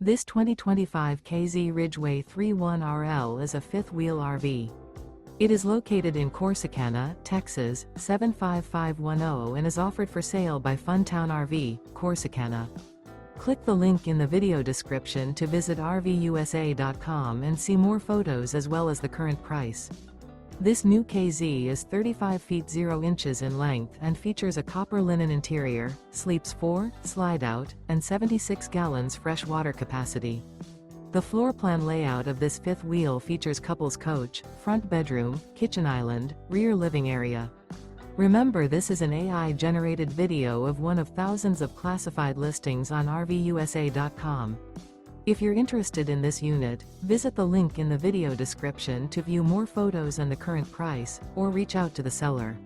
This 2025 K-Z Ridgeway 31RL is a fifth-wheel RV. It is located in Corsicana, Texas, 75510 and is offered for sale by Funtown RV, Corsicana. Click the link in the video description to visit RVUSA.com and see more photos as well as the current price. This new K-Z is 35 feet 0 inches in length and features a copper linen interior, sleeps 4, slide-out, and 76 gallons fresh water capacity. The floor plan layout of this fifth wheel features couples coach, front bedroom, kitchen island, rear living area. Remember, this is an AI-generated video of one of thousands of classified listings on RVUSA.com. If you're interested in this unit, visit the link in the video description to view more photos and the current price, or reach out to the seller.